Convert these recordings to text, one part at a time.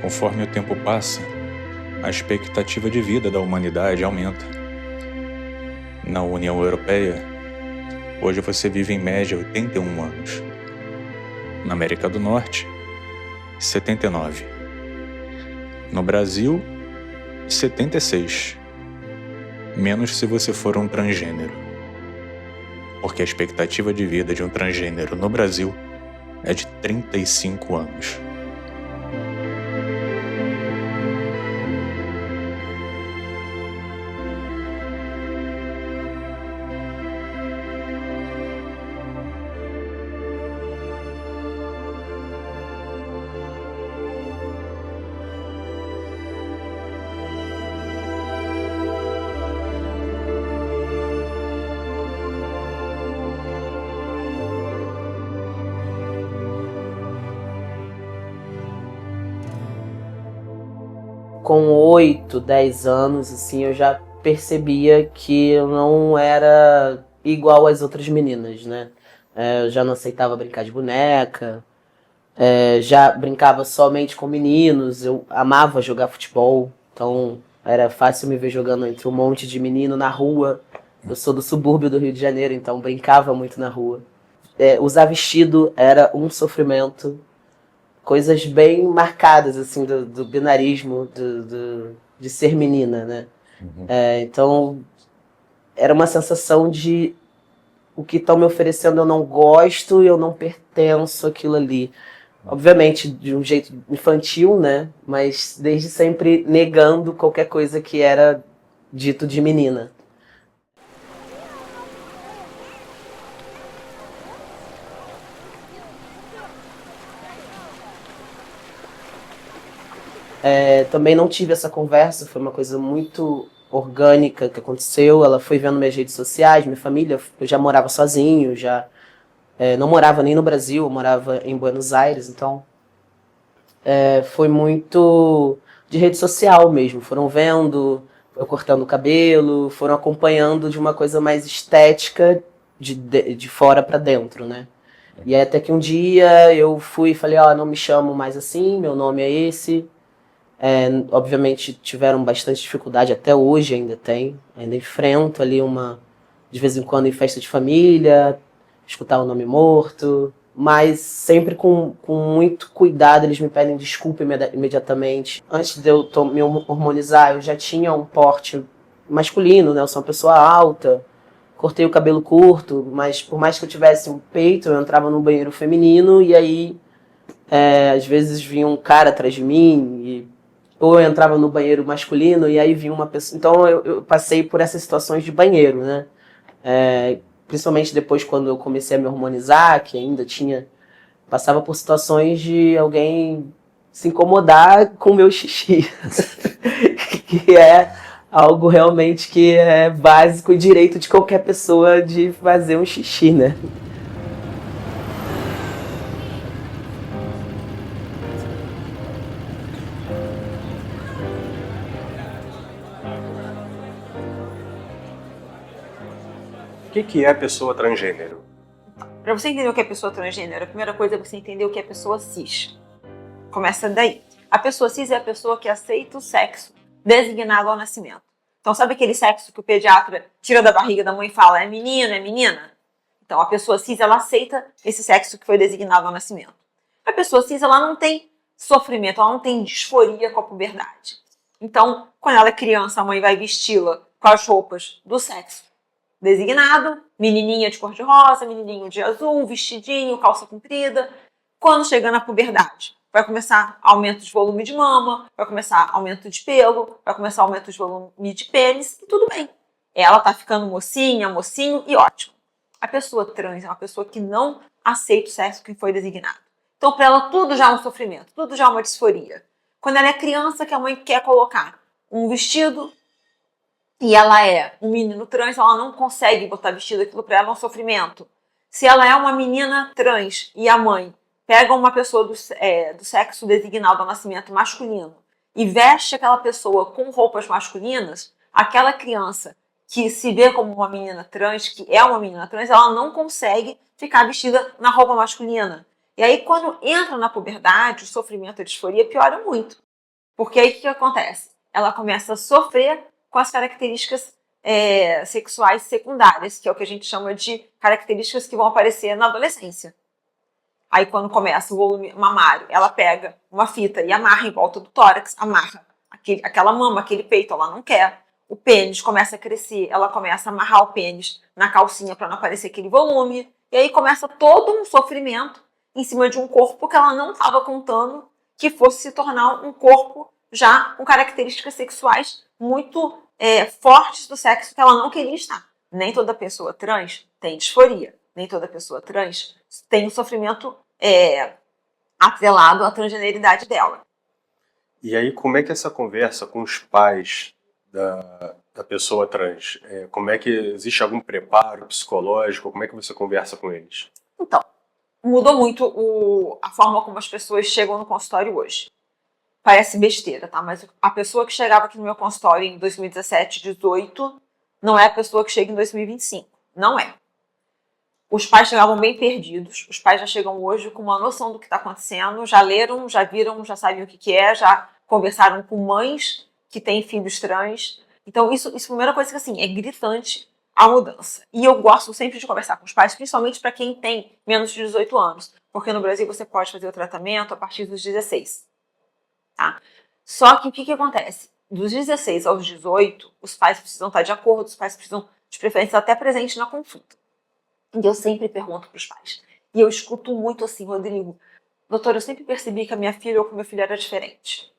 Conforme o tempo passa, a expectativa de vida da humanidade aumenta. Na União Europeia, hoje você vive em média 81 anos. Na América do Norte, 79. No Brasil, 76. Menos se você for um transgênero. Porque a expectativa de vida de um transgênero no Brasil é de 35 anos. Com 8, 10 anos, assim, eu já percebia que eu não era igual às outras meninas, né? Eu já não aceitava brincar de boneca, já brincava somente com meninos, eu amava jogar futebol, então era fácil me ver jogando entre um monte de menino na rua. Eu sou do subúrbio do Rio de Janeiro, então brincava muito na rua. Usar vestido era um sofrimento. Coisas bem marcadas, assim, do binarismo, de ser menina, né? Então, era uma sensação de o que estão me oferecendo eu não gosto e eu não pertenço àquilo ali. Obviamente, de um jeito infantil, né? Mas desde sempre negando qualquer coisa que era dito de menina. Também não tive essa conversa, foi uma coisa muito orgânica que aconteceu. Ela foi vendo minhas redes sociais, minha família. Eu já morava sozinho, não morava nem no Brasil, eu morava em Buenos Aires, então foi muito de rede social mesmo. Foram vendo, eu cortando o cabelo, foram acompanhando de uma coisa mais estética de fora para dentro, né? E aí até que um dia eu fui e falei, não me chamo mais assim, meu nome é esse. Obviamente tiveram bastante dificuldade, até hoje ainda enfrento ali de vez em quando em festa de família, escutar o nome morto, mas sempre com muito cuidado. Eles me pedem desculpa imediatamente. Antes de eu me hormonizar, eu já tinha um porte masculino, né? Eu sou uma pessoa alta, cortei o cabelo curto, mas por mais que eu tivesse um peito, eu entrava no banheiro feminino e aí às vezes vinha um cara atrás de mim, ou eu entrava no banheiro masculino e aí vinha uma pessoa. Então eu passei por essas situações de banheiro, né? Principalmente depois quando eu comecei a me hormonizar, que ainda passava por situações de alguém se incomodar com o meu xixi. Que é algo realmente que é básico e direito de qualquer pessoa de fazer um xixi, né? O que é a pessoa transgênero? Para você entender o que é pessoa transgênero, a primeira coisa é você entender o que é pessoa cis. Começa daí. A pessoa cis é a pessoa que aceita o sexo designado ao nascimento. Então, sabe aquele sexo que o pediatra tira da barriga da mãe e fala, é menino, é menina? Então, a pessoa cis, ela aceita esse sexo que foi designado ao nascimento. A pessoa cis, ela não tem sofrimento, ela não tem disforia com a puberdade. Então, quando ela é criança, a mãe vai vesti-la com as roupas do sexo designado, menininha de cor-de-rosa, menininho de azul, vestidinho, calça comprida. Quando chega na puberdade, vai começar aumento de volume de mama, vai começar aumento de pelo, vai começar aumento de volume de pênis, e tudo bem. Ela tá ficando mocinha, mocinho, e ótimo. A pessoa trans é uma pessoa que não aceita o sexo que foi designado. Então, para ela, tudo já é um sofrimento, tudo já é uma disforia. Quando ela é criança, que a mãe quer colocar um vestido, e ela é um menino trans, ela não consegue botar vestido, aquilo para ela é um sofrimento. Se ela é uma menina trans e a mãe pega uma pessoa do sexo designado ao nascimento masculino e veste aquela pessoa com roupas masculinas, aquela criança que se vê como uma menina trans, que é uma menina trans, ela não consegue ficar vestida na roupa masculina. E aí, quando entra na puberdade, o sofrimento, a disforia piora muito. Porque aí o que acontece? Ela começa a sofrer com as características sexuais secundárias, que é o que a gente chama de características que vão aparecer na adolescência. Aí quando começa o volume mamário, ela pega uma fita e amarra em volta do tórax, amarra aquela mama, aquele peito, ela não quer. O pênis começa a crescer, ela começa a amarrar o pênis na calcinha para não aparecer aquele volume. E aí começa todo um sofrimento em cima de um corpo que ela não estava contando que fosse se tornar um corpo já com características sexuais muito fortes do sexo que ela não queria estar. Nem toda pessoa trans tem disforia. Nem toda pessoa trans tem um sofrimento atrelado à transgeneridade dela. E aí, como é que essa conversa com os pais da pessoa trans, como é que existe algum preparo psicológico, como é que você conversa com eles? Então, mudou muito a forma como as pessoas chegam no consultório hoje. Parece besteira, tá? Mas a pessoa que chegava aqui no meu consultório em 2017, 2018, não é a pessoa que chega em 2025. Não é. Os pais chegavam bem perdidos, os pais já chegam hoje com uma noção do que está acontecendo, já leram, já viram, já sabem o que é, já conversaram com mães que têm filhos trans. Então isso é a primeira coisa que assim, é gritante a mudança. E eu gosto sempre de conversar com os pais, principalmente para quem tem menos de 18 anos, porque no Brasil você pode fazer o tratamento a partir dos 16. Tá? Só que o que acontece? Dos 16 aos 18, os pais precisam estar de acordo, os pais precisam, de preferência, até presente na consulta. E eu sempre pergunto para os pais. E eu escuto muito assim, Rodrigo, doutor, eu sempre percebi que a minha filha ou que o meu filho era diferente.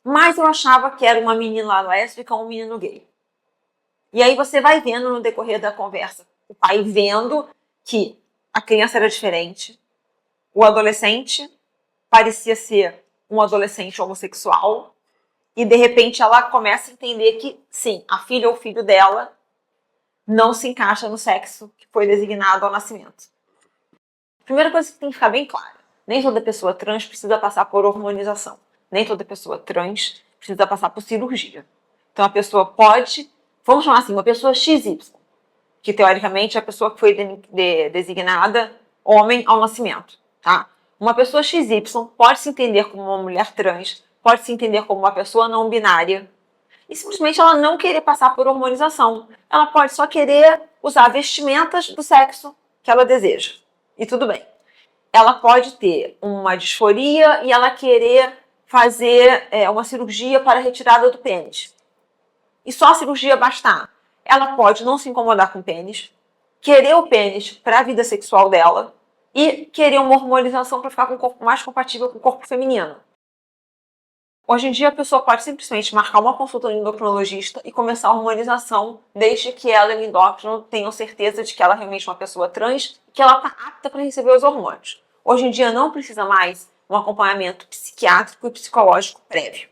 Mas eu achava que era uma menina lésbica ou um menino gay. E aí você vai vendo no decorrer da conversa, o pai vendo que a criança era diferente, o adolescente parecia ser um adolescente homossexual, e de repente ela começa a entender que, sim, a filha ou o filho dela não se encaixa no sexo que foi designado ao nascimento. Primeira coisa que tem que ficar bem clara, nem toda pessoa trans precisa passar por hormonização. Nem toda pessoa trans precisa passar por cirurgia. Então a pessoa pode, vamos chamar assim, uma pessoa XY, que teoricamente é a pessoa que foi designada homem ao nascimento. Tá? Uma pessoa XY pode se entender como uma mulher trans, pode se entender como uma pessoa não binária, e simplesmente ela não querer passar por hormonização. Ela pode só querer usar vestimentas do sexo que ela deseja. E tudo bem. Ela pode ter uma disforia e ela querer fazer uma cirurgia para a retirada do pênis. E só a cirurgia bastar. Ela pode não se incomodar com o pênis, querer o pênis para a vida sexual dela e querer uma hormonização para ficar com o corpo mais compatível com o corpo feminino. Hoje em dia, a pessoa pode simplesmente marcar uma consulta no endocrinologista e começar a hormonização, desde que ela e o endócrino tenham certeza de que ela é realmente uma pessoa trans e que ela está apta para receber os hormônios. Hoje em dia, não precisa mais um acompanhamento psiquiátrico e psicológico prévio.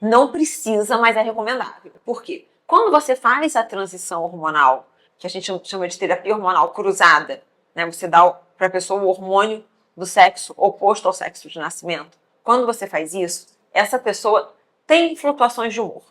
Não precisa, mas é recomendável. Por quê? Quando você faz a transição hormonal, que a gente chama de terapia hormonal cruzada, né? Você dá para a pessoa o hormônio do sexo oposto ao sexo de nascimento. Quando você faz isso, essa pessoa tem flutuações de humor.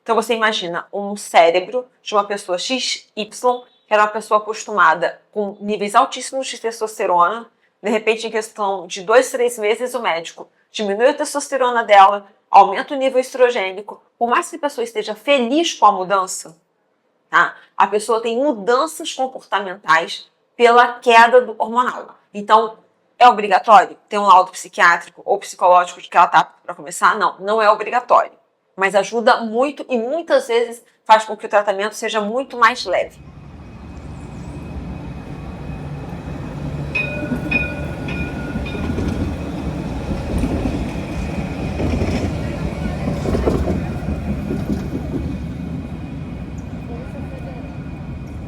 Então você imagina um cérebro de uma pessoa XY, que era uma pessoa acostumada com níveis altíssimos de testosterona, de repente em questão de 2, 3 meses o médico diminui a testosterona dela, aumenta o nível estrogênico, por mais que a pessoa esteja feliz com a mudança, tá? A pessoa tem mudanças comportamentais pela queda do hormonal. Então, é obrigatório ter um laudo psiquiátrico ou psicológico de que ela está para começar? Não, não é obrigatório. Mas ajuda muito e muitas vezes faz com que o tratamento seja muito mais leve.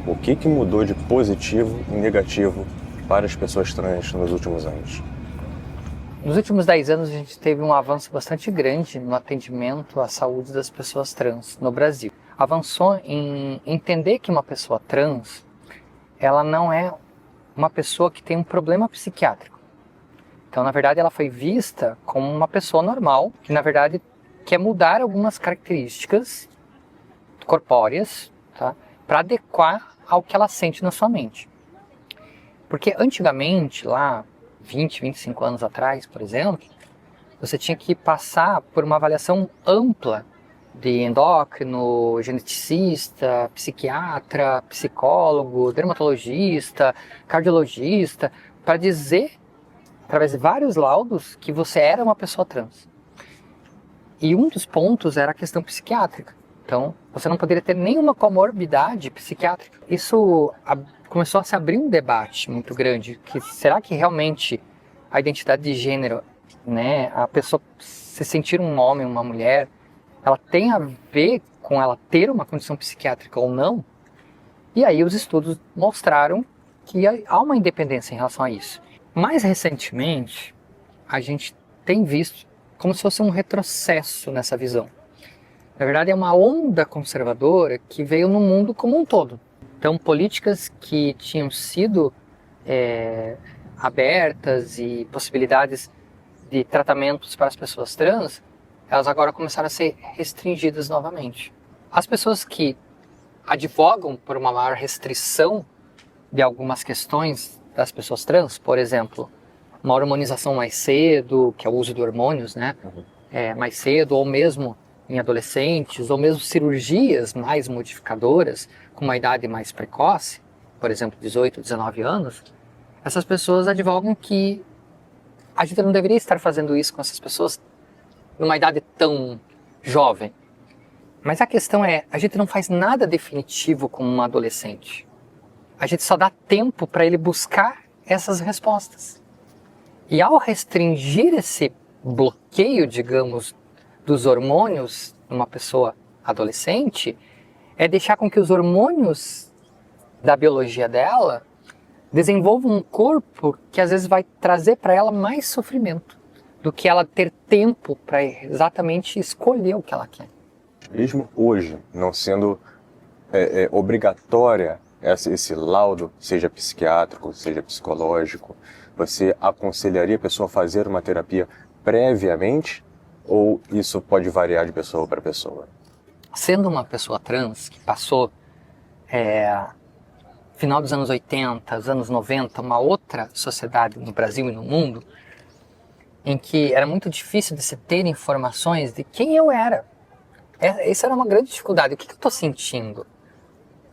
O que mudou de positivo e negativo para as pessoas trans nos últimos anos? Nos últimos 10 anos, a gente teve um avanço bastante grande no atendimento à saúde das pessoas trans no Brasil. Avançou em entender que uma pessoa trans, ela não é uma pessoa que tem um problema psiquiátrico. Então, na verdade, ela foi vista como uma pessoa normal, que, na verdade, quer mudar algumas características corpóreas, tá? Para adequar ao que ela sente na sua mente. Porque antigamente, lá 20, 25 anos atrás, por exemplo, você tinha que passar por uma avaliação ampla de endócrino, geneticista, psiquiatra, psicólogo, dermatologista, cardiologista, para dizer, através de vários laudos, que você era uma pessoa trans. E um dos pontos era a questão psiquiátrica. Então, você não poderia ter nenhuma comorbidade psiquiátrica. Isso começou a se abrir um debate muito grande, que será que realmente a identidade de gênero, né, a pessoa se sentir um homem, uma mulher, ela tem a ver com ela ter uma condição psiquiátrica ou não? E aí os estudos mostraram que há uma independência em relação a isso. Mais recentemente, a gente tem visto como se fosse um retrocesso nessa visão. Na verdade, é uma onda conservadora que veio no mundo como um todo. Então, políticas que tinham sido abertas e possibilidades de tratamentos para as pessoas trans, elas agora começaram a ser restringidas novamente. As pessoas que advogam por uma maior restrição de algumas questões das pessoas trans, por exemplo, uma hormonização mais cedo, que é o uso de hormônios, né? Mais cedo, ou mesmo em adolescentes, ou mesmo cirurgias mais modificadoras, com uma idade mais precoce, por exemplo, 18, 19 anos, essas pessoas advogam que a gente não deveria estar fazendo isso com essas pessoas numa idade tão jovem. Mas a questão é, a gente não faz nada definitivo com um adolescente. A gente só dá tempo para ele buscar essas respostas. E ao restringir esse bloqueio, digamos, dos hormônios numa pessoa adolescente, é deixar com que os hormônios da biologia dela desenvolvam um corpo que às vezes vai trazer para ela mais sofrimento do que ela ter tempo para exatamente escolher o que ela quer. Mesmo hoje, não sendo obrigatória esse laudo, seja psiquiátrico, seja psicológico, você aconselharia a pessoa a fazer uma terapia previamente ou isso pode variar de pessoa para pessoa? Sendo uma pessoa trans que passou final dos anos 80, os anos 90, uma outra sociedade no Brasil e no mundo, em que era muito difícil de se ter informações de quem eu era. Essa era uma grande dificuldade. O que eu estou sentindo?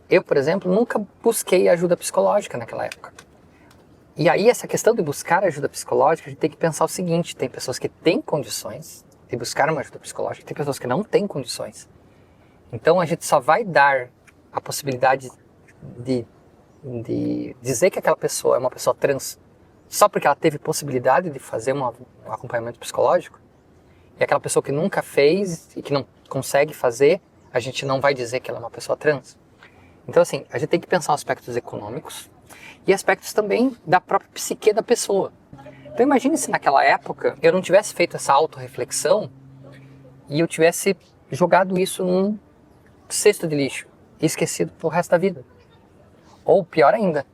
Eu, por exemplo, nunca busquei ajuda psicológica naquela época. E aí essa questão de buscar ajuda psicológica, a gente tem que pensar o seguinte, tem pessoas que têm condições de buscar uma ajuda psicológica, tem pessoas que não têm condições. Então a gente só vai dar a possibilidade de dizer que aquela pessoa é uma pessoa trans só porque ela teve possibilidade de fazer um acompanhamento psicológico, e aquela pessoa que nunca fez e que não consegue fazer, a gente não vai dizer que ela é uma pessoa trans. Então assim, a gente tem que pensar aspectos econômicos e aspectos também da própria psique da pessoa. Então imagine se naquela época eu não tivesse feito essa autorreflexão e eu tivesse jogado isso num cesto de lixo e esquecido pro resto da vida. Ou pior ainda,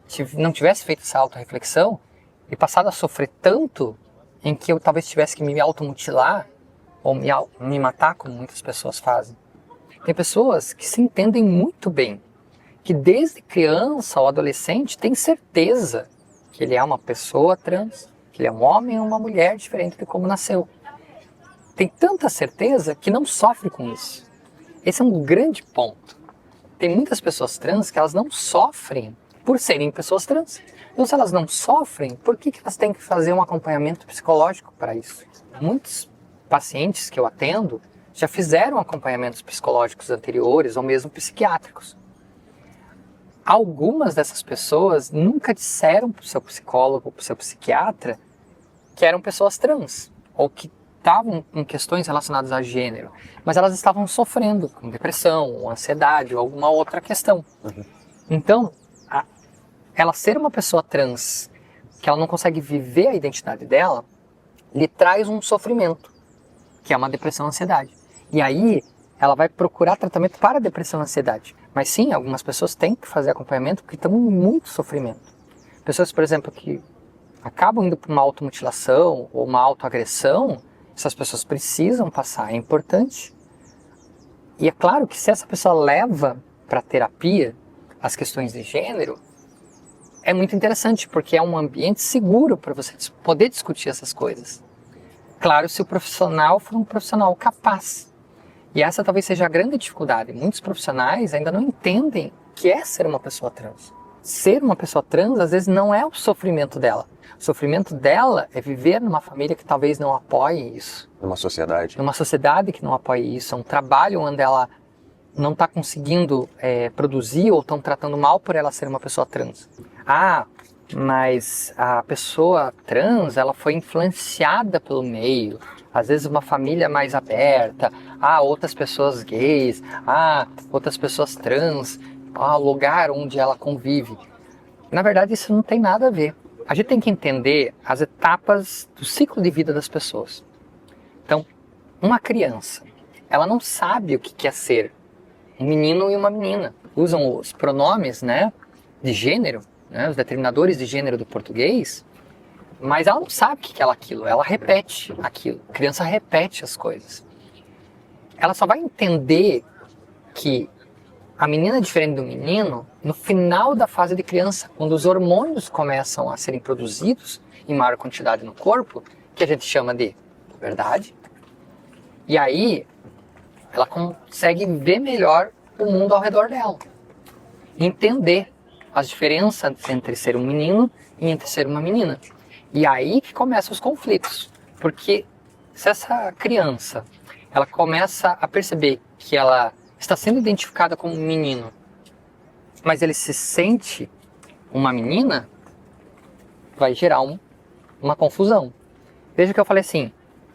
se não tivesse feito essa autorreflexão e passado a sofrer tanto em que eu talvez tivesse que me automutilar ou me matar, como muitas pessoas fazem. Tem pessoas que se entendem muito bem, que desde criança ou adolescente tem certeza que ele é uma pessoa trans, que ele é um homem ou uma mulher diferente de como nasceu. Tem tanta certeza que não sofre com isso. Esse é um grande ponto. Tem muitas pessoas trans que elas não sofrem por serem pessoas trans. Então, se elas não sofrem, por que elas têm que fazer um acompanhamento psicológico para isso? Muitos pacientes que eu atendo já fizeram acompanhamentos psicológicos anteriores ou mesmo psiquiátricos. Algumas dessas pessoas nunca disseram para o seu psicólogo ou para o seu psiquiatra que eram pessoas trans ou que estavam em questões relacionadas a gênero, mas elas estavam sofrendo com depressão, ou ansiedade ou alguma outra questão. Então, ela ser uma pessoa trans, que ela não consegue viver a identidade dela, lhe traz um sofrimento, que é uma depressão e ansiedade. E aí, ela vai procurar tratamento para a depressão e ansiedade. Mas sim, algumas pessoas têm que fazer acompanhamento porque estão em muito sofrimento. Pessoas, por exemplo, que acabam indo para uma automutilação ou uma autoagressão, essas pessoas precisam passar, é importante. E é claro que se essa pessoa leva para terapia as questões de gênero, é muito interessante, porque é um ambiente seguro para você poder discutir essas coisas. Claro, se o profissional for um profissional capaz. E essa talvez seja a grande dificuldade. Muitos profissionais ainda não entendem o que é ser uma pessoa trans. Ser uma pessoa trans, às vezes, não é o sofrimento dela. O sofrimento dela é viver numa família que talvez não apoie isso. Numa sociedade. Numa sociedade que não apoie isso. É um trabalho onde ela não está conseguindo produzir ou estão tratando mal por ela ser uma pessoa trans. Ah, mas a pessoa trans, ela foi influenciada pelo meio. Às vezes uma família mais aberta, outras pessoas gays, outras pessoas trans, o lugar onde ela convive. Na verdade, isso não tem nada a ver. A gente tem que entender as etapas do ciclo de vida das pessoas. Então, uma criança, ela não sabe o que é ser um menino e uma menina. Usam os pronomes, de gênero, os determinadores de gênero do português, mas ela não sabe o que é aquilo, ela repete aquilo. A criança repete as coisas. Ela só vai entender que a menina é diferente do menino no final da fase de criança, quando os hormônios começam a serem produzidos em maior quantidade no corpo, que a gente chama de puberdade. E aí ela consegue ver melhor o mundo ao redor dela, entender as diferenças entre ser um menino e entre ser uma menina. E aí que começam os conflitos, porque se essa criança ela começa a perceber que ela está sendo identificada como um menino, mas ele se sente uma menina, vai gerar uma confusão. Veja que eu falei assim,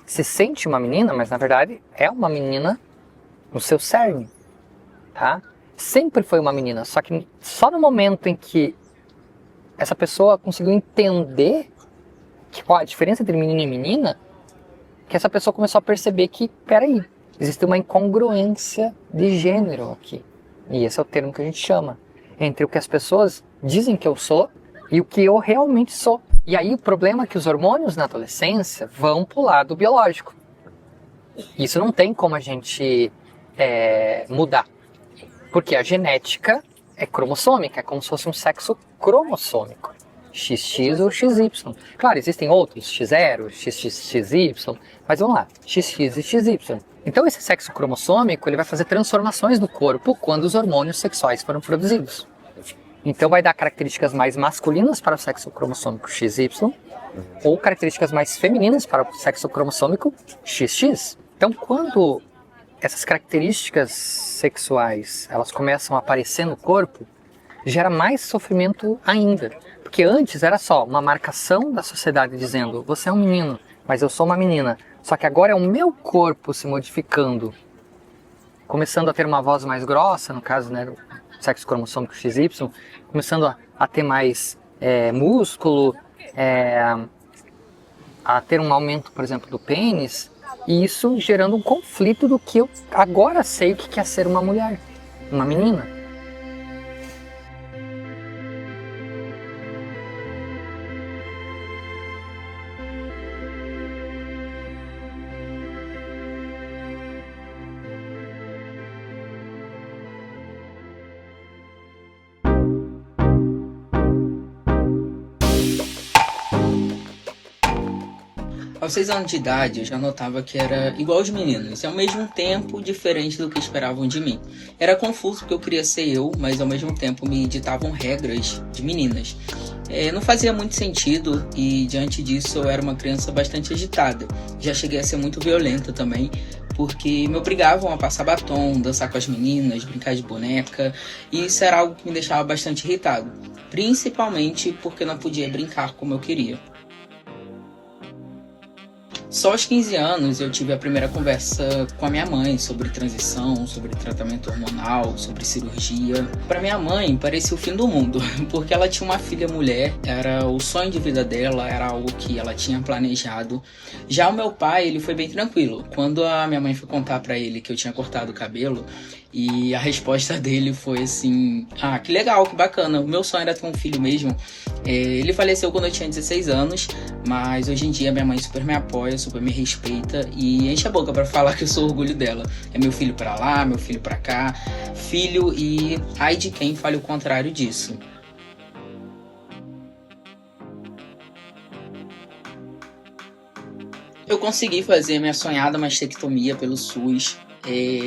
se sente uma menina, mas na verdade é uma menina no seu cerne, tá? Sempre foi uma menina, só que só no momento em que essa pessoa conseguiu entender qual a diferença entre menino e menina, que essa pessoa começou a perceber que, peraí, existe uma incongruência de gênero aqui. E esse é o termo que a gente chama, entre o que as pessoas dizem que eu sou e o que eu realmente sou. E aí o problema é que os hormônios na adolescência vão pro lado biológico. Isso não tem como a gente mudar. Porque a genética é cromossômica, é como se fosse um sexo cromossômico. XX ou XY. Claro, existem outros, X0, XXY, mas vamos lá, XX e XY. Então esse sexo cromossômico ele vai fazer transformações no corpo quando os hormônios sexuais foram produzidos. Então vai dar características mais masculinas para o sexo cromossômico XY ou características mais femininas para o sexo cromossômico XX. Então quando essas características sexuais elas começam a aparecer no corpo, gera mais sofrimento ainda. Porque antes era só uma marcação da sociedade dizendo você é um menino, mas eu sou uma menina. Só que agora é o meu corpo se modificando, começando a ter uma voz mais grossa, no caso do sexo cromossômico XY, começando a ter mais músculo, a ter um aumento, por exemplo, do pênis, e isso gerando um conflito do que eu agora sei o que é ser uma mulher, uma menina. Aos 6 anos de idade, eu já notava que era igual aos meninos, e ao mesmo tempo diferente do que esperavam de mim. Era confuso porque eu queria ser eu, mas ao mesmo tempo me ditavam regras de meninas. Não fazia muito sentido e diante disso eu era uma criança bastante agitada. Já cheguei a ser muito violenta também, porque me obrigavam a passar batom, dançar com as meninas, brincar de boneca, e isso era algo que me deixava bastante irritado, principalmente porque não podia brincar como eu queria. Só aos 15 anos eu tive a primeira conversa com a minha mãe sobre transição, sobre tratamento hormonal, sobre cirurgia. Para minha mãe parecia o fim do mundo, porque ela tinha uma filha mulher, era o sonho de vida dela, era algo que ela tinha planejado. Já o meu pai, ele foi bem tranquilo. Quando a minha mãe foi contar para ele que eu tinha cortado o cabelo, e a resposta dele foi assim, que legal, que bacana, o meu sonho era ter um filho mesmo. Ele faleceu quando eu tinha 16 anos, mas hoje em dia minha mãe super me apoia, super me respeita e enche a boca pra falar que eu sou orgulho dela. É meu filho pra lá, meu filho pra cá, filho e ai de quem fale o contrário disso. Eu eu consegui fazer minha sonhada mastectomia pelo SUS.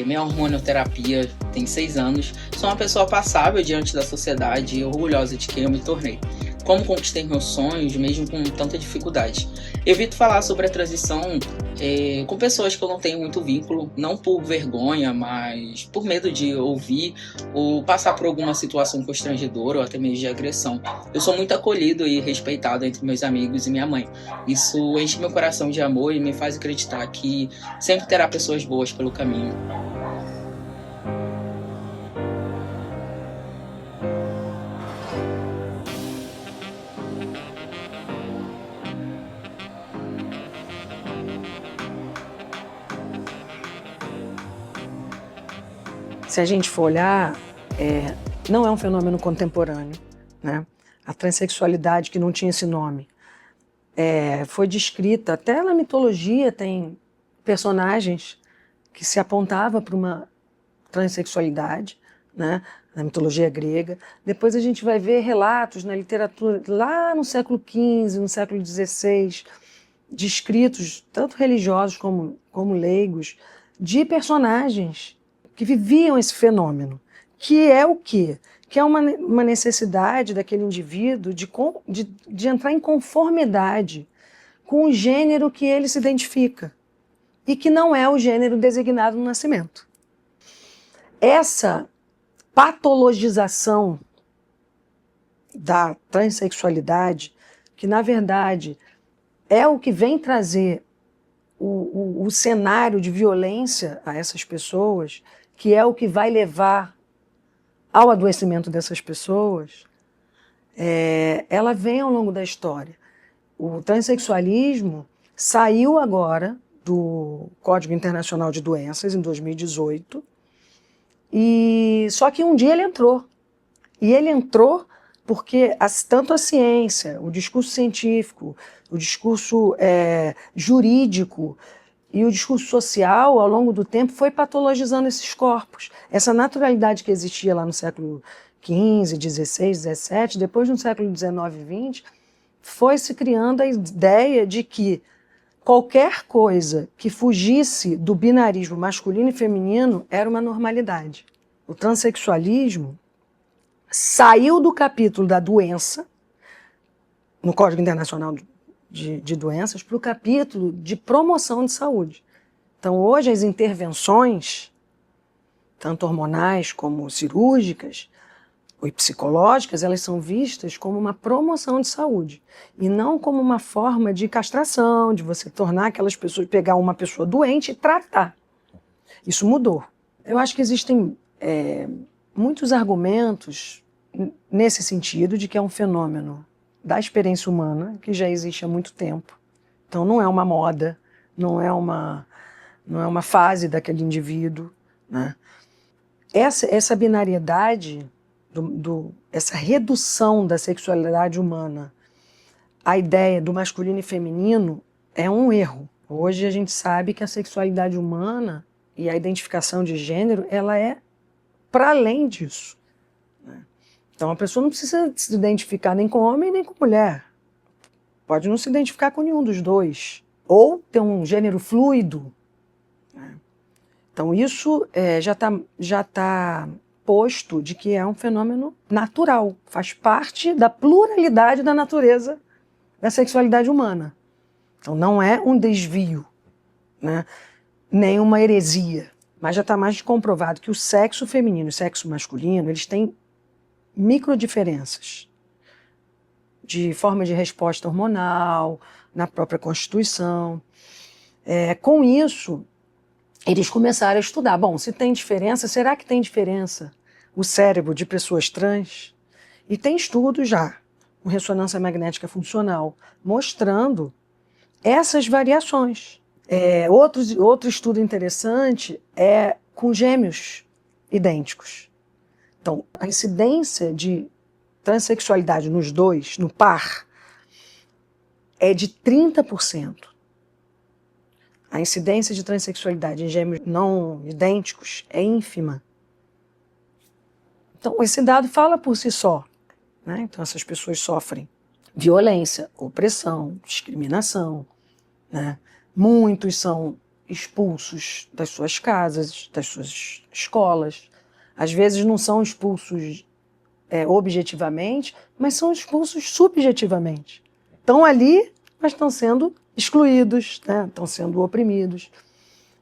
Minha hormonioterapia tem 6 anos. Sou uma pessoa passável diante da sociedade e orgulhosa de quem eu me tornei. Como conquistei meus sonhos, mesmo com tanta dificuldade. Evito falar sobre a transição com pessoas que eu não tenho muito vínculo, não por vergonha, mas por medo de ouvir ou passar por alguma situação constrangedora ou até mesmo de agressão. Eu sou muito acolhido e respeitado entre meus amigos e minha mãe. Isso enche meu coração de amor e me faz acreditar que sempre terá pessoas boas pelo caminho. Se a gente for olhar, não é um fenômeno contemporâneo, né? A transexualidade, que não tinha esse nome, foi descrita, até na mitologia tem personagens que se apontavam para uma transexualidade, né? Na mitologia grega. Depois a gente vai ver relatos na literatura, lá no século XV, no século XVI, descritos, tanto religiosos como leigos, de personagens que viviam esse fenômeno, que é o quê? Que é uma necessidade daquele indivíduo de entrar em conformidade com o gênero que ele se identifica e que não é o gênero designado no nascimento. Essa patologização da transexualidade, que na verdade é o que vem trazer o cenário de violência a essas pessoas, que é o que vai levar ao adoecimento dessas pessoas, ela vem ao longo da história. O transexualismo saiu agora do Código Internacional de Doenças, em 2018, só que um dia ele entrou. E ele entrou porque tanto a ciência, o discurso científico, o discurso jurídico e o discurso social, ao longo do tempo, foi patologizando esses corpos. Essa naturalidade que existia lá no século XV, XVI, XVII, depois no século XIX e XX, foi se criando a ideia de que qualquer coisa que fugisse do binarismo masculino e feminino era uma normalidade. O transexualismo saiu do capítulo da doença, no Código Internacional de Doenças, para o capítulo de promoção de saúde. Então, hoje, as intervenções, tanto hormonais como cirúrgicas e psicológicas, elas são vistas como uma promoção de saúde e não como uma forma de castração, de você tornar aquelas pessoas, pegar uma pessoa doente e tratar. Isso mudou. Eu acho que existem muitos argumentos nesse sentido de que é um fenômeno da experiência humana que já existe há muito tempo. Então não é uma moda, não é uma fase daquele indivíduo, né? Essa binariedade, essa redução da sexualidade humana à ideia do masculino e feminino é um erro. Hoje a gente sabe que a sexualidade humana e a identificação de gênero, ela é para além disso, né? Então a pessoa não precisa se identificar nem com homem nem com mulher. Pode não se identificar com nenhum dos dois. Ou ter um gênero fluido, né? Então isso já tá posto de que é um fenômeno natural. Faz parte da pluralidade da natureza da sexualidade humana. Então não é um desvio, né? Nem uma heresia. Mas já está mais comprovado que o sexo feminino e o sexo masculino, eles têm microdiferenças de forma de resposta hormonal, na própria constituição. Com isso, eles começaram a estudar. Bom, se tem diferença, será que tem diferença o cérebro de pessoas trans? E tem estudos já, com ressonância magnética funcional, mostrando essas variações. Outro estudo interessante é com gêmeos idênticos. Então, a incidência de transexualidade nos dois, no par, é de 30%. A incidência de transexualidade em gêmeos não idênticos é ínfima. Então, esse dado fala por si só, né? Então, essas pessoas sofrem violência, opressão, discriminação, né? Muitos são expulsos das suas casas, das suas escolas. Às vezes não são expulsos objetivamente, mas são expulsos subjetivamente. Estão ali, mas estão sendo excluídos, né? Estão sendo oprimidos.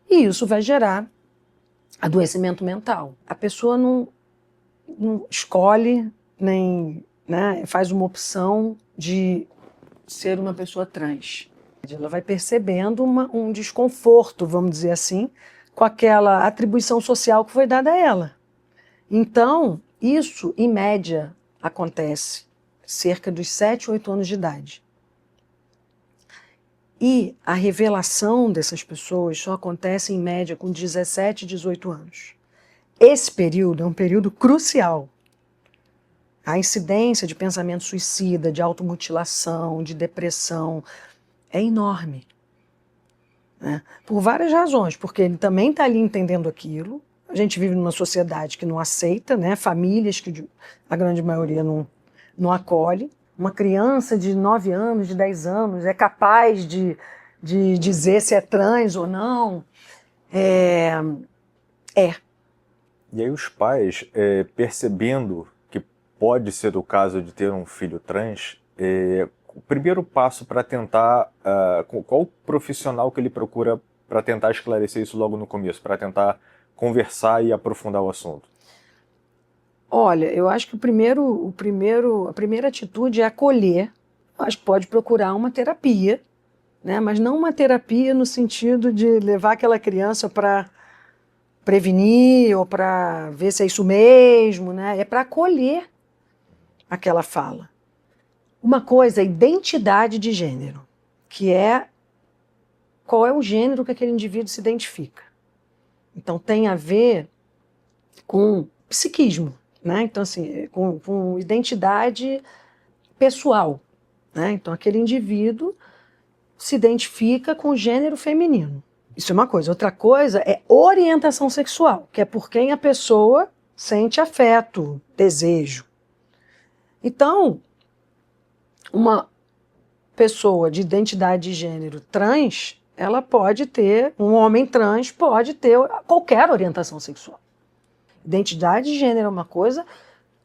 E isso vai gerar adoecimento mental. A pessoa não escolhe, nem, né, faz uma opção de ser uma pessoa trans. Ela vai percebendo um desconforto, vamos dizer assim, com aquela atribuição social que foi dada a ela. Então, isso, em média, acontece cerca dos 7, 8 anos de idade. E a revelação dessas pessoas só acontece, em média, com 17, 18 anos. Esse período é um período crucial. A incidência de pensamento suicida, de automutilação, de depressão, é enorme. Né? Por várias razões, porque ele também está ali entendendo aquilo. A gente vive numa sociedade que não aceita, né? Famílias que a grande maioria não acolhe. Uma criança de 9 anos, de 10 anos, é capaz de dizer se é trans ou não. E aí os pais, percebendo que pode ser o caso de ter um filho trans, o primeiro passo para tentar, qual profissional que ele procura para tentar esclarecer isso logo no começo, para tentar conversar e aprofundar o assunto? Olha, eu acho que a primeira atitude é acolher. Eu acho que pode procurar uma terapia, né? Mas não uma terapia no sentido de levar aquela criança para prevenir ou para ver se é isso mesmo, né? É para acolher aquela fala. Uma coisa é identidade de gênero, que é qual é o gênero que aquele indivíduo se identifica. Então tem a ver com psiquismo, né? Então, assim, com identidade pessoal, né? Então aquele indivíduo se identifica com o gênero feminino. Isso é uma coisa. Outra coisa é orientação sexual, que é por quem a pessoa sente afeto, desejo. Então, uma pessoa de identidade de gênero trans, ela pode ter, um homem trans pode ter qualquer orientação sexual. Identidade de gênero é uma coisa,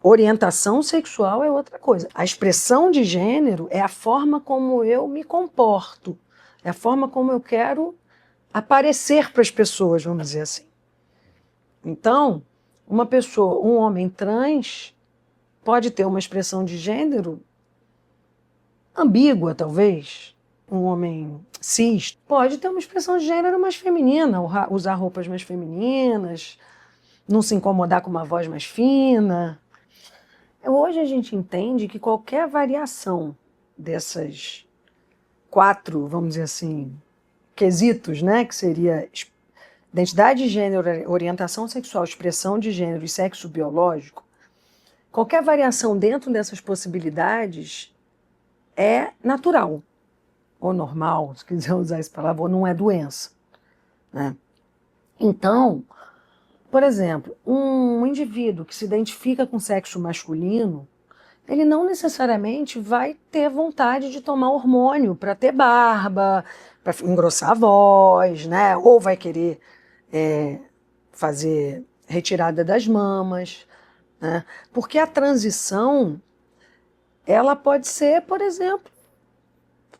orientação sexual é outra coisa. A expressão de gênero é a forma como eu me comporto, é a forma como eu quero aparecer para as pessoas, vamos dizer assim. Então, uma pessoa, um homem trans, pode ter uma expressão de gênero ambígua, talvez. Um homem cis pode ter uma expressão de gênero mais feminina, usar roupas mais femininas, não se incomodar com uma voz mais fina. Hoje a gente entende que qualquer variação dessas 4, vamos dizer assim, quesitos, né, que seria identidade de gênero, orientação sexual, expressão de gênero e sexo biológico, qualquer variação dentro dessas possibilidades é natural, ou normal, se quiser usar essa palavra, ou não é doença. Né? Então, por exemplo, um indivíduo que se identifica com sexo masculino, ele não necessariamente vai ter vontade de tomar hormônio para ter barba, para engrossar a voz, né? Ou vai querer fazer retirada das mamas, né? Porque a transição, ela pode ser, por exemplo,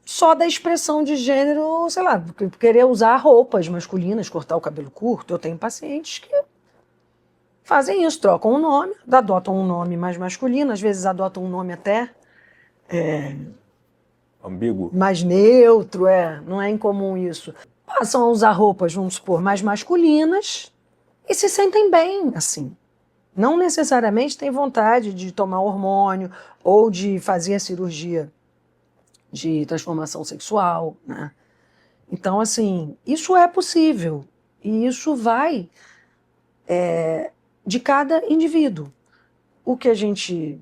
só da expressão de gênero, sei lá, querer usar roupas masculinas, cortar o cabelo curto. Eu tenho pacientes que fazem isso, trocam um nome, adotam um nome mais masculino, às vezes adotam um nome até ambíguo, mais neutro, não é incomum isso. Passam a usar roupas, vamos supor, mais masculinas e se sentem bem assim. Não necessariamente têm vontade de tomar hormônio ou de fazer a cirurgia de transformação sexual, né? Então, assim, isso é possível e isso vai de cada indivíduo. O que a gente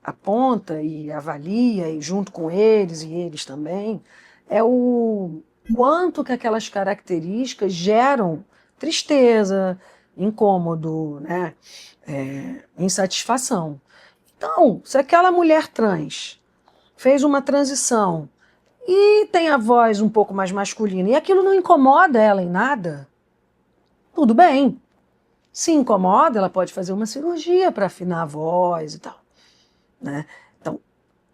aponta e avalia, e junto com eles e eles também, é o quanto que aquelas características geram tristeza, incômodo, né? Insatisfação. Então, se aquela mulher trans fez uma transição e tem a voz um pouco mais masculina, e aquilo não incomoda ela em nada, tudo bem. Se incomoda, ela pode fazer uma cirurgia para afinar a voz e tal, né? Então,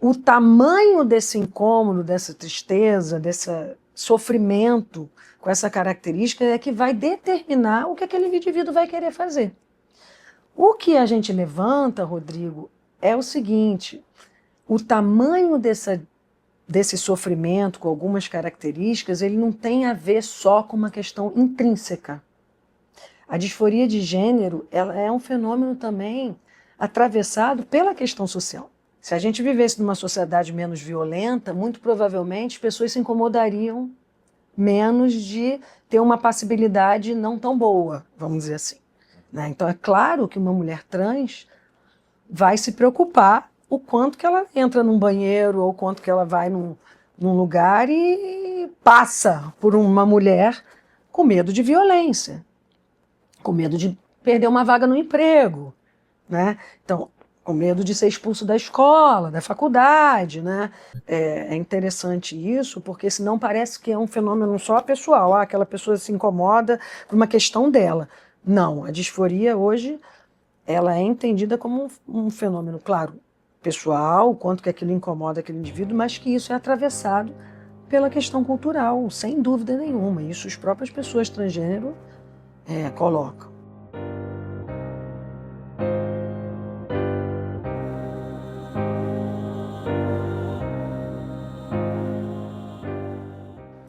o tamanho desse incômodo, dessa tristeza, desse sofrimento com essa característica é que vai determinar o que aquele indivíduo vai querer fazer. O que a gente levanta, Rodrigo, é o seguinte: o tamanho desse sofrimento com algumas características, ele não tem a ver só com uma questão intrínseca. A disforia de gênero, ela é um fenômeno também atravessado pela questão social. Se a gente vivesse numa sociedade menos violenta, muito provavelmente as pessoas se incomodariam menos de ter uma passibilidade não tão boa, vamos dizer assim, né? Então é claro que uma mulher trans vai se preocupar o quanto que ela entra num banheiro ou o quanto que ela vai num lugar e passa por uma mulher com medo de violência, com medo de perder uma vaga no emprego, né? Então, com medo de ser expulso da escola, da faculdade, né? É interessante isso, porque senão parece que é um fenômeno só pessoal. Aquela pessoa se incomoda por uma questão dela. Não, a disforia hoje ela é entendida como um fenômeno, claro, pessoal, o quanto que aquilo incomoda aquele indivíduo, mas que isso é atravessado pela questão cultural, sem dúvida nenhuma. Isso as próprias pessoas transgênero colocam.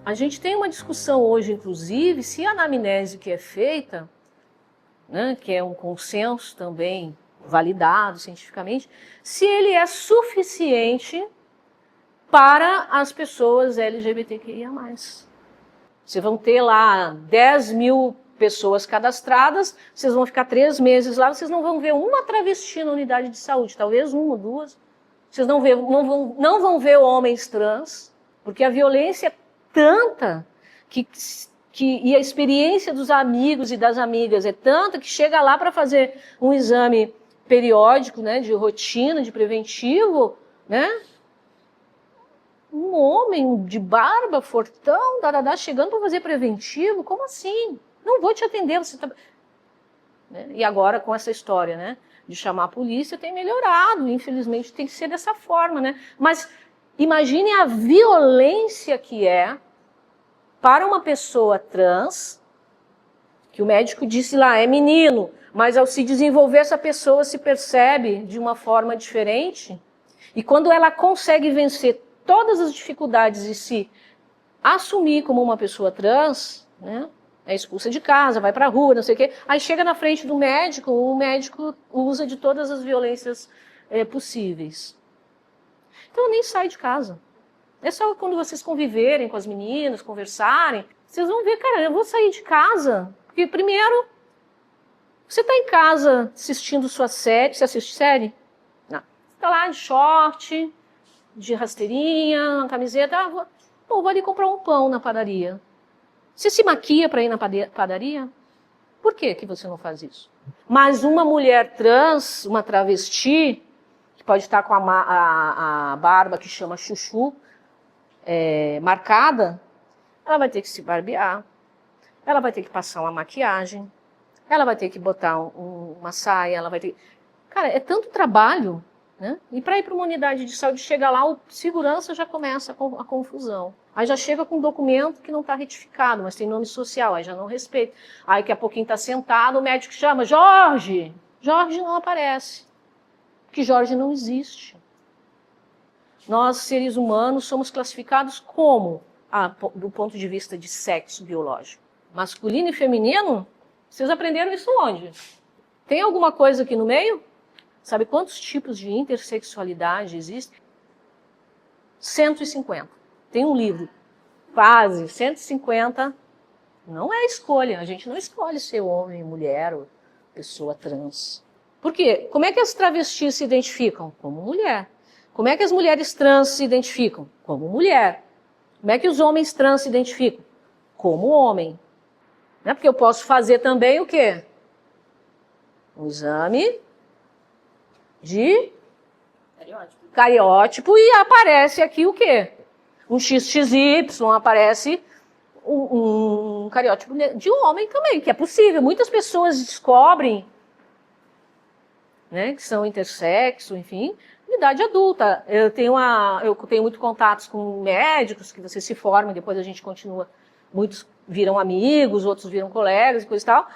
A gente tem uma discussão hoje, inclusive, se a anamnese que é feita, né, que é um consenso também validado cientificamente, se ele é suficiente para as pessoas LGBTQIA+. Vocês vão ter lá 10 mil pessoas cadastradas, vocês vão ficar 3 meses lá, vocês não vão ver uma travesti na unidade de saúde, talvez uma ou duas. Vocês não vão ver homens trans, porque a violência é tanta e a experiência dos amigos e das amigas é tanta que chega lá para fazer um exame periódico, né, de rotina, de preventivo, né? Um homem de barba, fortão, chegando para fazer preventivo, como assim? Não vou te atender, você tá... né? E agora com essa história, né, de chamar a polícia tem melhorado, infelizmente tem que ser dessa forma, né? Mas imagine a violência que é para uma pessoa trans, que o médico disse lá, é menino, mas ao se desenvolver essa pessoa se percebe de uma forma diferente, e quando ela consegue vencer todas as dificuldades e se assumir como uma pessoa trans, né, é expulsa de casa, vai para a rua, não sei o quê, aí chega na frente do médico, o médico usa de todas as violências possíveis. Então nem sai de casa. É só quando vocês conviverem com as meninas, conversarem, vocês vão ver, cara, eu vou sair de casa. Porque primeiro, você está em casa assistindo sua série, você assiste série? Não. Você está lá de short, de rasteirinha, uma camiseta, vou ali comprar um pão na padaria. Você se maquia para ir na padaria? Por que você não faz isso? Mas uma mulher trans, uma travesti, que pode estar com a barba que chama chuchu, marcada, ela vai ter que se barbear, ela vai ter que passar uma maquiagem, ela vai ter que botar uma saia, ela vai ter... Cara, é tanto trabalho, né? E para ir para uma unidade de saúde, chega lá, o segurança já começa a confusão. Aí já chega com um documento que não está retificado, mas tem nome social, aí já não respeita. Aí daqui a pouquinho está sentado, o médico chama, Jorge! Jorge não aparece, porque Jorge não existe. Nós, seres humanos, somos classificados como? Do ponto de vista de sexo biológico. Masculino e feminino? Vocês aprenderam isso onde? Tem alguma coisa aqui no meio? Sabe quantos tipos de intersexualidade existem? 150. Tem um livro, quase 150. Não é escolha, a gente não escolhe ser homem, mulher ou pessoa trans. Por quê? Como é que as travestis se identificam? Como mulher. Como é que as mulheres trans se identificam? Como mulher. Como é que os homens trans se identificam? Como homem. Né? Porque eu posso fazer também o quê? Um exame de cariótipo e aparece aqui o quê? um XXY, aparece um cariótipo de um homem também, que é possível. Muitas pessoas descobrem, né, que são intersexo, enfim, em idade adulta. Eu tenho muito contatos com médicos, que você se forma e depois a gente continua. Muitos viram amigos, outros viram colegas e coisa e tal.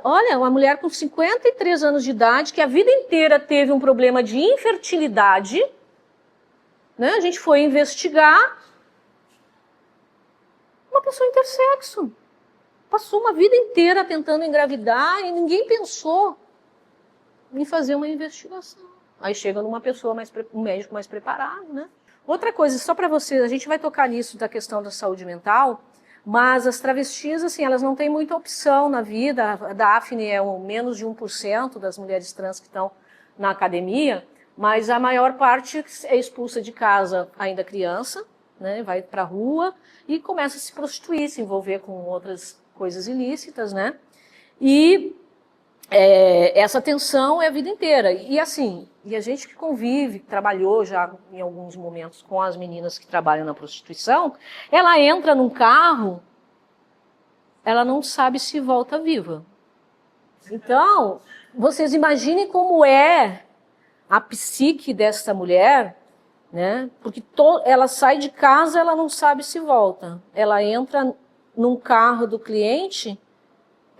Olha, uma mulher com 53 anos de idade, que a vida inteira teve um problema de infertilidade, né? A gente foi investigar. Uma pessoa intersexo. Passou uma vida inteira tentando engravidar e ninguém pensou em fazer uma investigação. Aí chega numa pessoa, um médico mais preparado, né? Outra coisa, só para vocês, a gente vai tocar nisso da questão da saúde mental, mas as travestis, assim, elas não têm muita opção na vida. A Daphne é menos de 1% das mulheres trans que estão na academia, mas a maior parte é expulsa de casa ainda criança, né? Vai para a rua e começa a se prostituir, se envolver com outras coisas ilícitas, né? E essa tensão é a vida inteira. E assim, e a gente que convive, que trabalhou já em alguns momentos com as meninas que trabalham na prostituição, ela entra num carro, ela não sabe se volta viva. Então, vocês imaginem como é a psique dessa mulher, né? Porque ela sai de casa, ela não sabe se volta. Ela entra num carro do cliente,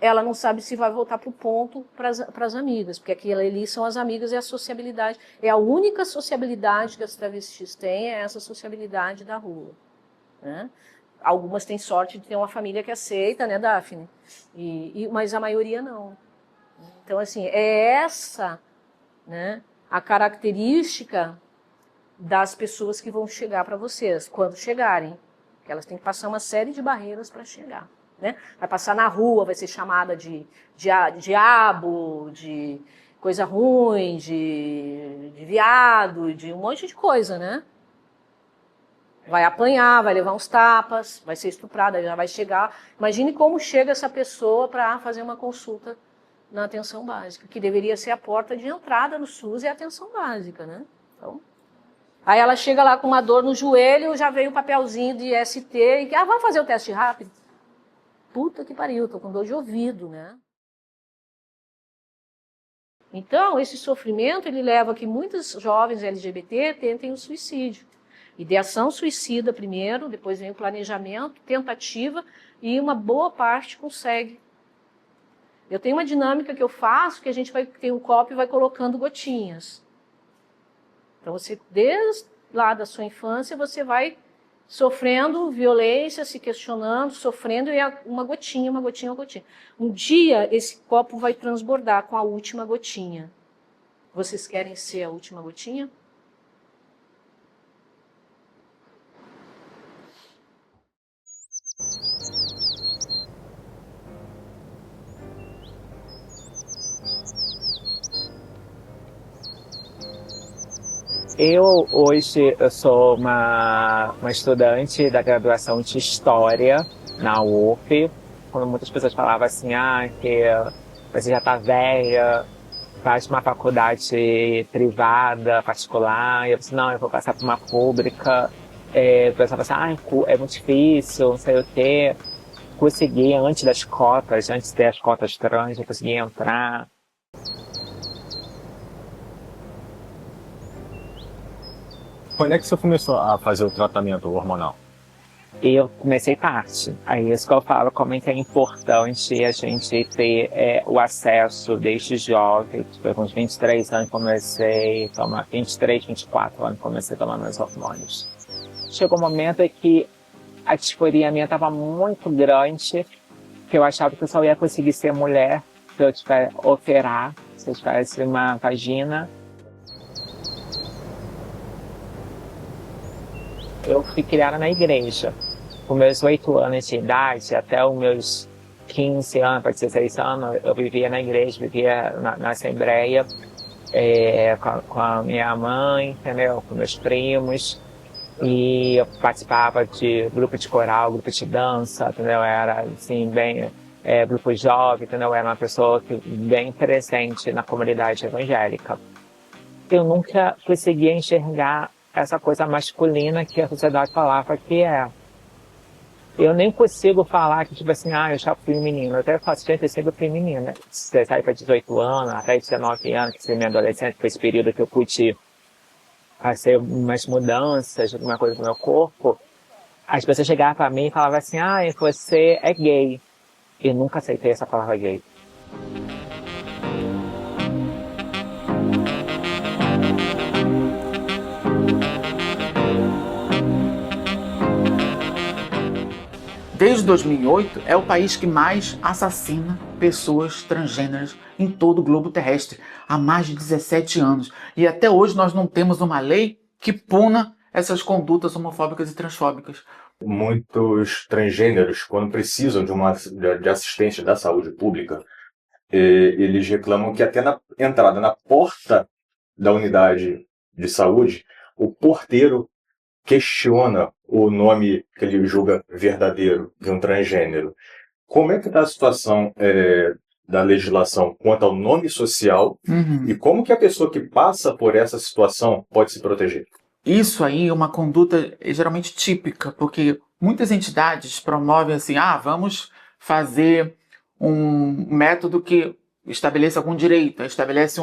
ela não sabe se vai voltar para o ponto para as amigas, porque aquilo ali são as amigas e a sociabilidade. É a única sociabilidade que as travestis têm, é essa sociabilidade da rua, né? Algumas têm sorte de ter uma família que aceita, né, Daphne? Mas a maioria não. Então, assim, é essa, né, a característica das pessoas que vão chegar para vocês, quando chegarem. Porque elas têm que passar uma série de barreiras para chegar, né? Vai passar na rua, vai ser chamada de diabo, de coisa ruim, de viado, de um monte de coisa, né? Vai apanhar, vai levar uns tapas, vai ser estuprada, já vai chegar. Imagine como chega essa pessoa para fazer uma consulta na atenção básica, que deveria ser a porta de entrada no SUS, é a atenção básica, né? Então, aí ela chega lá com uma dor no joelho, já veio o papelzinho de ST e vamos fazer o teste rápido. Puta que pariu, tô com dor de ouvido, né? Então, esse sofrimento, ele leva a que muitos jovens LGBT tentem o suicídio. Ideação suicida primeiro, depois vem o planejamento, tentativa, e uma boa parte consegue. Eu tenho uma dinâmica que eu faço, que a gente tem um copo e vai colocando gotinhas. Então, você, desde lá da sua infância, você vai sofrendo violência, se questionando, sofrendo, e uma gotinha, uma gotinha, uma gotinha. Um dia, esse copo vai transbordar com a última gotinha. Vocês querem ser a última gotinha? Hoje eu sou uma estudante da graduação de História na UF, quando muitas pessoas falavam assim, que você já está velha, faz uma faculdade privada, particular, e eu disse, não, eu vou passar por uma pública. O pessoal fala assim, é muito difícil, não sei o quê. Consegui, antes das cotas trans, eu consegui entrar. Quando é que você começou a fazer o tratamento hormonal? Eu comecei tarde. Aí isso que eu falo, como é que é importante a gente ter o acesso desde jovem. Com uns 23 anos comecei a tomar, 23, 24 anos comecei a tomar meus hormônios. Chegou um momento em que a disforia minha estava muito grande, que eu achava que eu só ia conseguir ser mulher se eu operar, se eu tivesse uma vagina. Eu fui criada na igreja. Com meus 8 anos de idade, até os meus 15 anos, para 16 anos, eu vivia na igreja, vivia na Assembleia, com a minha mãe, entendeu? Com meus primos. E eu participava de grupo de coral, grupo de dança, entendeu? Era, assim, bem... grupo jovem, entendeu? Eu era uma pessoa bem presente na comunidade evangélica. Eu nunca conseguia enxergar essa coisa masculina que a sociedade falava que é. Eu nem consigo falar que, tipo assim, eu já fui menino. Eu até faço, gente, eu sempre fui menina. Você sai para 18 anos, até 19 anos, que você é minha adolescente, foi esse período que eu pude fazer umas mudanças, alguma coisa no meu corpo. As pessoas chegavam para mim e falavam assim, você é gay. Eu nunca aceitei essa palavra gay. Desde 2008, é o país que mais assassina pessoas transgêneras em todo o globo terrestre, há mais de 17 anos. E até hoje nós não temos uma lei que puna essas condutas homofóbicas e transfóbicas. Muitos transgêneros, quando precisam de assistência da saúde pública, eles reclamam que até na entrada, na porta da unidade de saúde, o porteiro questiona o nome que ele julga verdadeiro de um transgênero. Como é que está a situação da legislação quanto ao nome social e como que a pessoa que passa por essa situação pode se proteger? Isso aí é uma conduta geralmente típica, porque muitas entidades promovem assim, vamos fazer um método que estabeleça algum direito, estabelece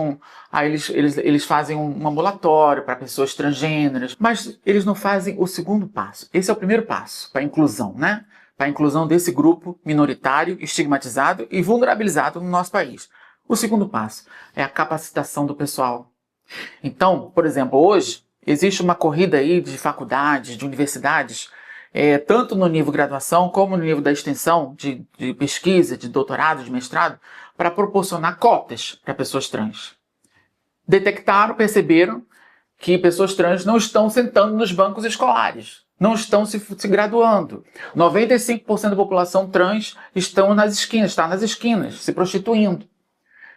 eles fazem um ambulatório para pessoas transgêneras, mas eles não fazem o segundo passo. Esse é o primeiro passo para a inclusão, né? Para a inclusão desse grupo minoritário, estigmatizado e vulnerabilizado no nosso país. O segundo passo é a capacitação do pessoal. Então, por exemplo, hoje existe uma corrida aí de faculdades, de universidades, tanto no nível graduação como no nível da extensão de pesquisa, de doutorado, de mestrado, para proporcionar cotas para pessoas trans. Detectaram, perceberam que pessoas trans não estão sentando nos bancos escolares, não estão se graduando. 95% da população trans está nas esquinas, se prostituindo.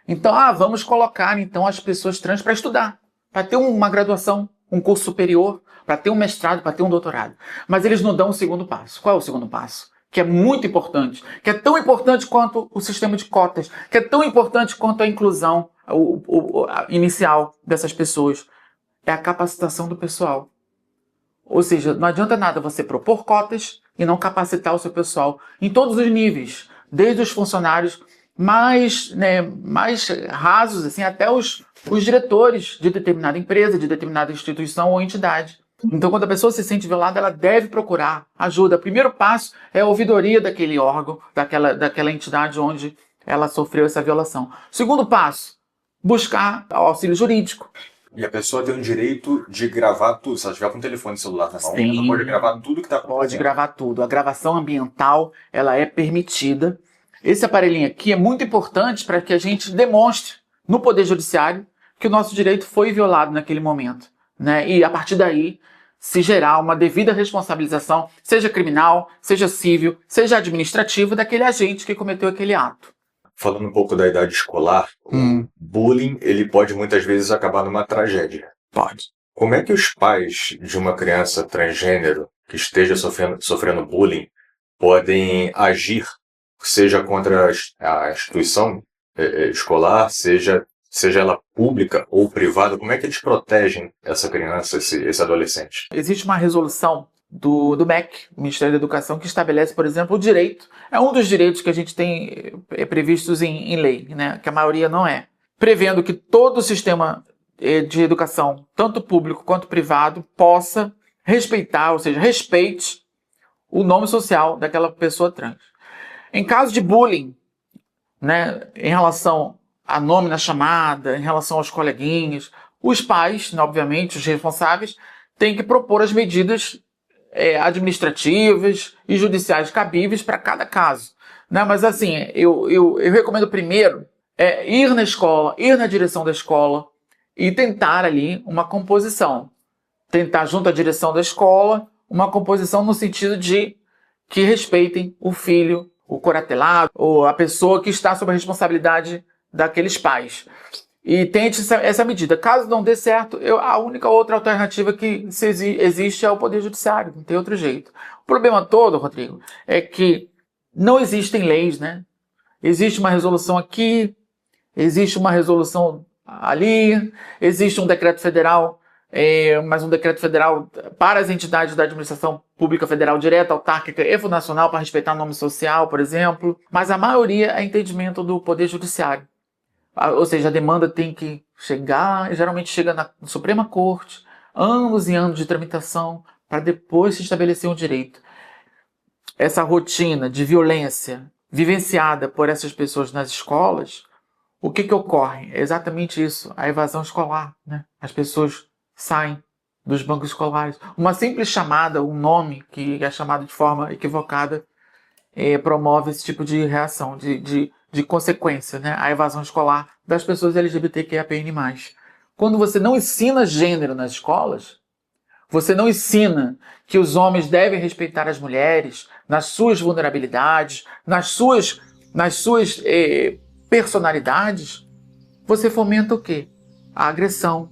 Então, vamos colocar então as pessoas trans para estudar, para ter uma graduação, um curso superior, para ter um mestrado, para ter um doutorado. Mas eles não dão o segundo passo. Qual é o segundo passo? Que é muito importante, que é tão importante quanto o sistema de cotas, que é tão importante quanto a inclusão inicial dessas pessoas. É a capacitação do pessoal. Ou seja, não adianta nada você propor cotas e não capacitar o seu pessoal em todos os níveis, desde os funcionários mais rasos, assim, até os diretores de determinada empresa, de determinada instituição ou entidade. Então, quando a pessoa se sente violada, ela deve procurar ajuda. O primeiro passo é a ouvidoria daquele órgão, daquela entidade onde ela sofreu essa violação. Segundo passo, buscar auxílio jurídico. E a pessoa tem o direito de gravar tudo. Se ela estiver com o telefone celular na mão, ela pode gravar tudo que está acontecendo. Pode gravar tudo. A gravação ambiental, ela é permitida. Esse aparelhinho aqui é muito importante para que a gente demonstre no Poder Judiciário que o nosso direito foi violado naquele momento, né? E a partir daí se gerar uma devida responsabilização, seja criminal, seja civil, seja administrativa, daquele agente que cometeu aquele ato. Falando um pouco da idade escolar, o bullying ele pode muitas vezes acabar numa tragédia. Pode. Como é que os pais de uma criança transgênero que esteja sofrendo bullying podem agir, seja contra a instituição escolar, seja ela pública ou privada? Como é que eles protegem essa criança, esse adolescente? Existe uma resolução do MEC, Ministério da Educação, que estabelece, por exemplo, o direito. É um dos direitos que a gente tem previstos em lei, né? Que a maioria não é. Prevendo que todo o sistema de educação, tanto público quanto privado, possa respeitar, ou seja, respeite o nome social daquela pessoa trans. Em caso de bullying, né, em relação a nome na chamada, em relação aos coleguinhas, os pais, obviamente, os responsáveis, têm que propor as medidas administrativas e judiciais cabíveis para cada caso, né? Mas assim, eu recomendo primeiro ir na escola, ir na direção da escola e tentar ali uma composição. Tentar junto à direção da escola uma composição no sentido de que respeitem o filho, o coratelado, ou a pessoa que está sob a responsabilidade daqueles pais. E tente essa medida. Caso não dê certo, a única outra alternativa que existe é o Poder Judiciário, não tem outro jeito. O problema todo, Rodrigo, é que não existem leis, né? Existe uma resolução aqui, existe uma resolução ali, existe um decreto federal mais um decreto federal para as entidades da administração pública federal direta, autárquica e fundacional para respeitar o nome social, por exemplo. Mas a maioria é entendimento do Poder Judiciário. Ou seja, a demanda tem que chegar, geralmente chega na Suprema Corte, anos e anos de tramitação para depois se estabelecer um direito. Essa rotina de violência vivenciada por essas pessoas nas escolas, o que ocorre? É exatamente isso, a evasão escolar, né? As pessoas saem dos bancos escolares. Uma simples chamada, um nome que é chamado de forma equivocada, promove esse tipo de reação, de consequência, né? A evasão escolar das pessoas LGBTQIAPN+. Quando você não ensina gênero nas escolas, você não ensina que os homens devem respeitar as mulheres nas suas vulnerabilidades, nas suas personalidades, você fomenta o quê? A agressão,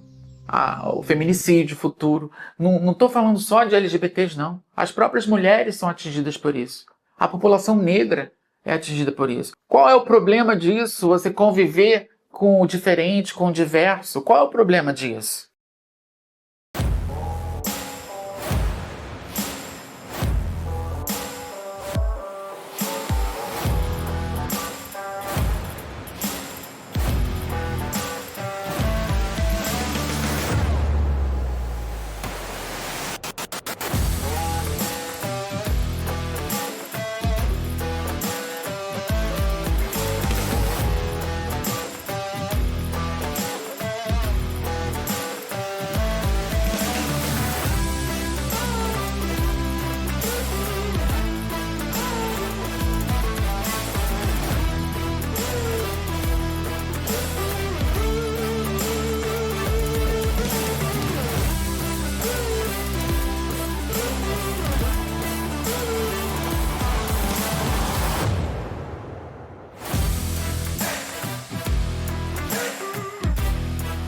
o feminicídio futuro. Não estou falando só de LGBTs, não. As próprias mulheres são atingidas por isso. A população negra é atingida por isso. Qual é o problema disso? Você conviver com o diferente, com o diverso? Qual é o problema disso?